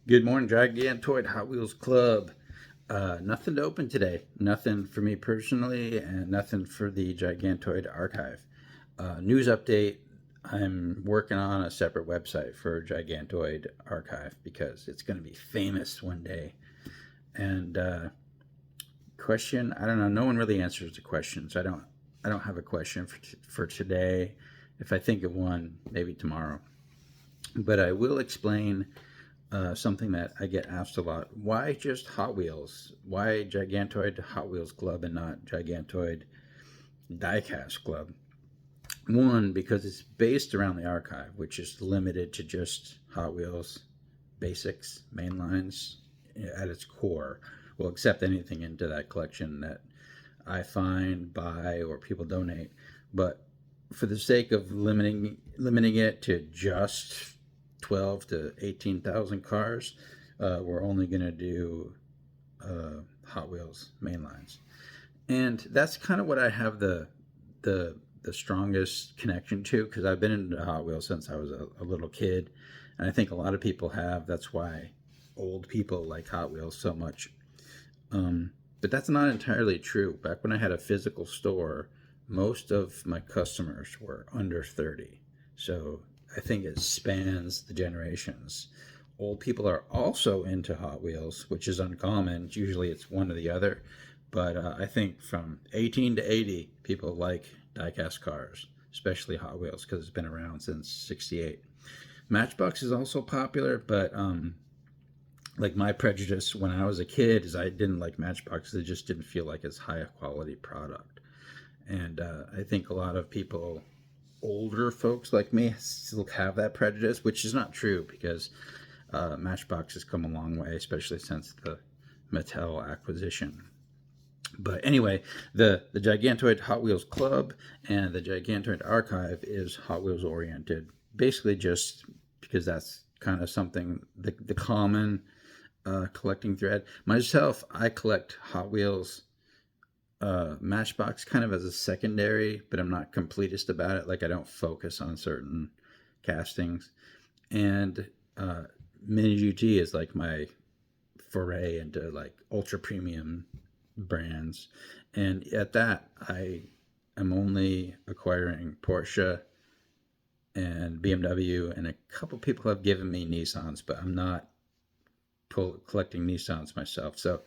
Good morning, Gigantoid Hot Wheels Club. Nothing to open today. Nothing for me personally, and nothing for the Gigantoid archive. News update. I'm working on a separate website for Gigantoid archive because it's going to be famous one day. And question, I don't know. No one really answers the questions. I don't have a question for today. If I think of one, maybe tomorrow. But I will explain something that I get asked a lot. Why just Hot Wheels? Why Gigantoid Hot Wheels Club and not Gigantoid Diecast Club? One, because it's based around the archive, which is limited to just Hot Wheels basics, main lines at its core. Will accept anything into that collection that I find, buy, or people donate. But for the sake of limiting it to just 12 to 18,000 cars, we're only going to do Hot Wheels mainlines, and that's kind of what I have the strongest connection to, because I've been into Hot Wheels since I was a little kid, and I think a lot of people have. That's why old people like Hot Wheels so much. But that's not entirely true. Back when I had a physical store, most of my customers were under 30. So I think it spans the generations. Old people are also into Hot Wheels, which is uncommon. Usually it's one or the other. But I think from 18 to 80, people like diecast cars, especially Hot Wheels, because it's been around since 68. Matchbox is also popular, but like my prejudice when I was a kid is I didn't like Matchbox. It just didn't feel like as high a quality product. And I think a lot of people, older folks like me, still have that prejudice, which is not true, because Matchbox has come a long way, especially since the Mattel acquisition. But anyway, the Gigantoid Hot Wheels Club and the Gigantoid Archive is Hot Wheels oriented, basically just because that's kind of something, the common collecting thread. Myself, I collect Hot Wheels Matchbox kind of as a secondary, but I'm not completist about it. Like, I don't focus on certain castings. And Mini GT is like my foray into like ultra premium brands. And at that, I am only acquiring Porsche and BMW, and a couple people have given me Nissans, but I'm not collecting Nissans myself. So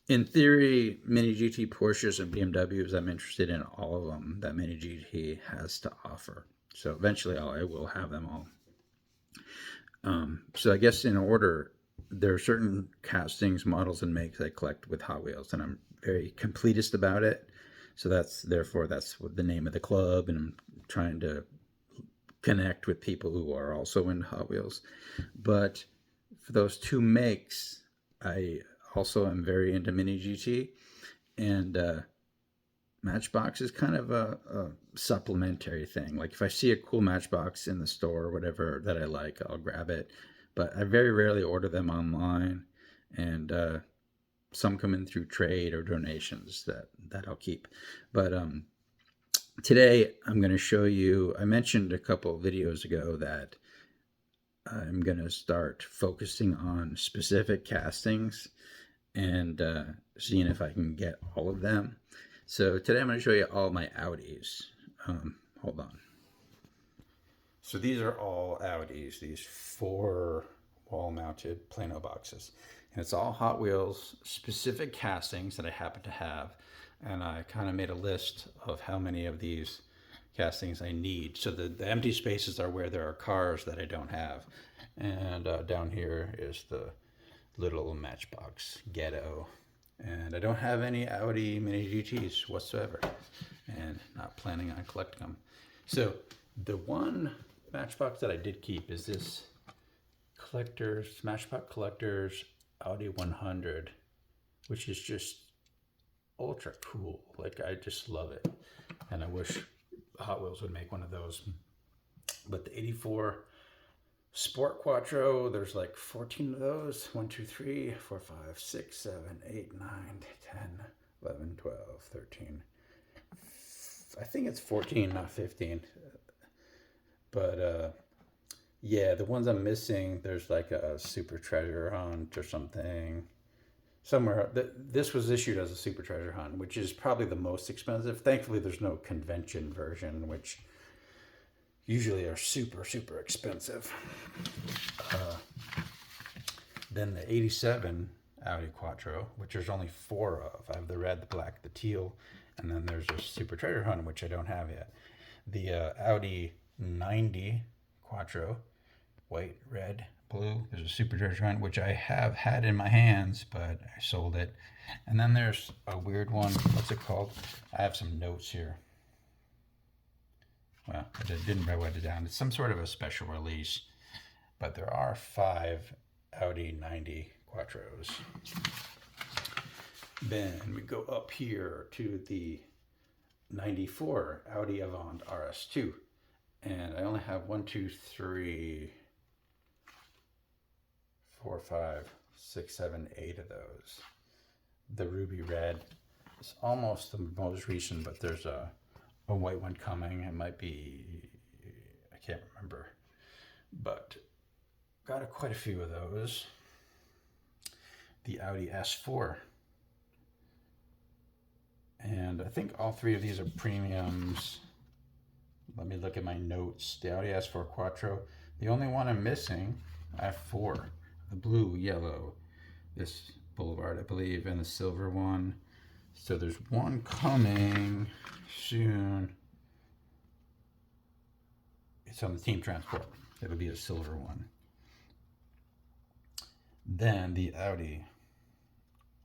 in theory, Mini GT Porsches and BMWs, I'm interested in all of them that Mini GT has to offer. So eventually I will have them all. So I guess in order, there are certain castings, models, and makes I collect with Hot Wheels, and I'm very completist about it. So that's what the name of the club, and I'm trying to connect with people who are also into Hot Wheels. But for those two makes, I also am very into Mini GT, and Matchbox is kind of a supplementary thing. Like, if I see a cool Matchbox in the store or whatever that I like, I'll grab it. But I very rarely order them online, and some come in through trade or donations that I'll keep. But today I'm going to show you. I mentioned a couple videos ago that I'm going to start focusing on specific castings and seeing if I can get all of them. So today I'm going to show you all my Audis. Hold on. So these are all Audis, these 4 wall-mounted Plano boxes. And it's all Hot Wheels specific castings that I happen to have. And I kind of made a list of how many of these castings I need. So the empty spaces are where there are cars that I don't have. And down here is the little Matchbox ghetto. And I don't have any Audi Mini GTs whatsoever, and not planning on collecting them. So the one Matchbox that I did keep is this Matchbox Collectors Audi 100, which is just ultra cool. Like, I just love it, and I wish Hot Wheels would make one of those. But the 84 Sport Quattro, there's like 14 of those. 1, 2, 3, 4, 5, 6, 7, 8, 9, 10, 11, 12, 13. I think it's 14, not 15. But Yeah, the ones I'm missing, there's like a super treasure hunt or something. Somewhere, this was issued as a super treasure hunt, which is probably the most expensive. Thankfully, there's no convention version, which usually are super, super expensive. Then the 87 Audi Quattro, which there's only four of. I have the red, the black, the teal, and then there's a super treasure hunt, which I don't have yet. The Audi 90 Quattro, white, red, blue. There's a super treasure hunt, which I have had in my hands, but I sold it. And then there's a weird one. What's it called? I have some notes here. Well, I didn't write it down. It's some sort of a special release, but there are 5 Audi 90 Quattros. Then we go up here to the 94 Audi Avant RS2. And I only have 1, 2, 3, 4, 5, 6, 7, 8 of those. The ruby red is almost the most recent, but there's a white one coming. It might be, I can't remember, but got quite a few of those. The Audi S4. And I think all 3 of these are premiums. Let me look at my notes. The Audi S4 Quattro. The only one I'm missing, I have 4. The blue, yellow, this Boulevard, I believe, and the silver one. So there's one coming soon. It's on the Team Transport. It'll be a silver one. Then the Audi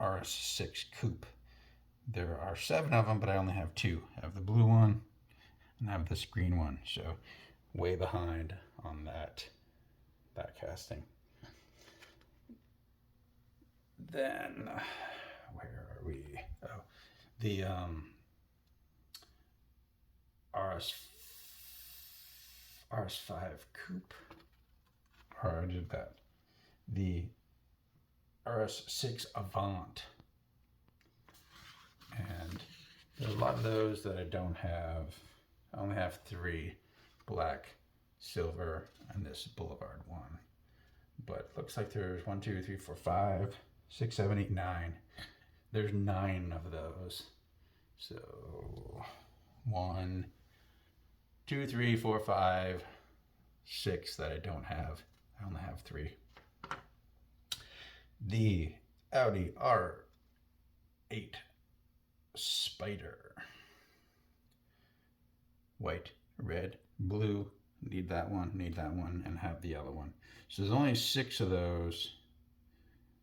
RS6 Coupe. There are 7 of them, but I only have 2. I have the blue one and I have this green one. So way behind on that casting. Then where are we? Oh, the RS5 Coupe. Or I did that. The RS6 Avant. And there are a lot of those that I don't have. I only have 3, black, silver, and this Boulevard one. But looks like there's 1, 2, 3, 4, 5, 6, 7, 8, 9. There's 9 of those. So 1, 2, 3, 4, 5, 6 that I don't have. I only have 3. The Audi R8 Spider. White, red, blue, need that one, and have the yellow one. So there's only 6 of those.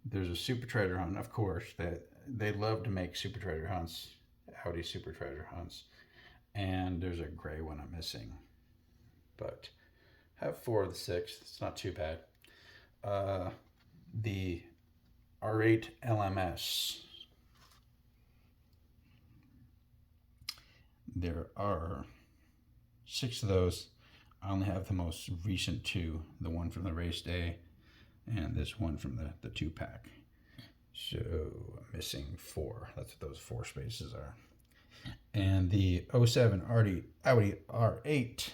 There's a super treasure hunt, of course. They love to make super treasure hunts, Audi super treasure hunts. And there's a gray one I'm missing. But I have 4 of the 6. It's not too bad. The R8 LMS. There are 6 of those. I only have the most recent 2, the one from the race day and this one from the 2-pack. So I'm missing 4. That's what those 4 spaces are. And the 07 Audi R8,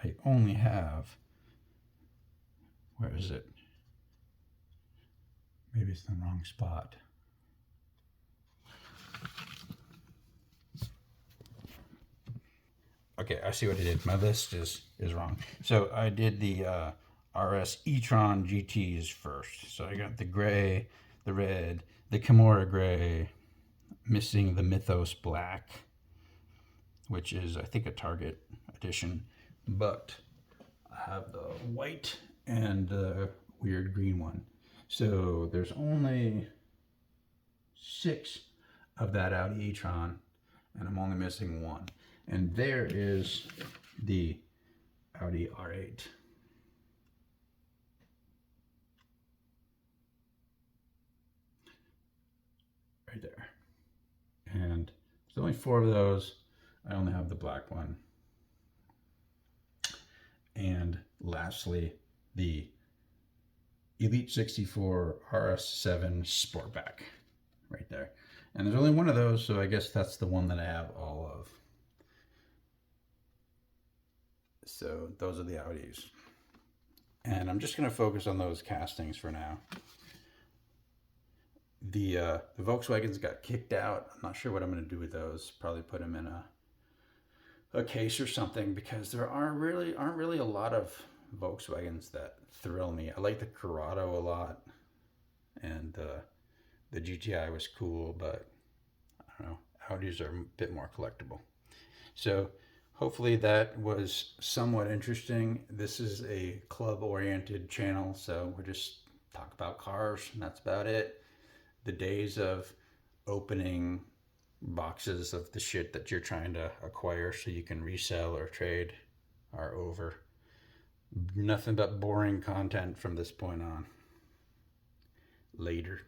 I only have, where is it? Maybe it's in the wrong spot. Okay, I see what I did. My list is wrong. So I did the RS e-tron GTs first. So I got the gray, the red, the Kimura gray, missing the Mythos black, which is, I think, a Target edition. But I have the white and the weird green one. So there's only 6 of that Audi e-tron, and I'm only missing 1. And there is the Audi R8. Right there. And there's only 4 of those. I only have the black one. And lastly, the Elite 64 RS7 Sportback. Right there. And there's only 1 of those, so I guess that's the one that I have all of. So those are the Audis. And I'm just going to focus on those castings for now. The Volkswagens got kicked out. I'm not sure what I'm going to do with those. Probably put them in a case or something, because there aren't really a lot of Volkswagens that thrill me. I like the Corrado a lot, and the GTI was cool, but I don't know. Audis are a bit more collectible. So hopefully that was somewhat interesting. This is a club-oriented channel, so we're just talk about cars, and that's about it. The days of opening boxes of the shit that you're trying to acquire so you can resell or trade are over. Nothing but boring content from this point on. Later.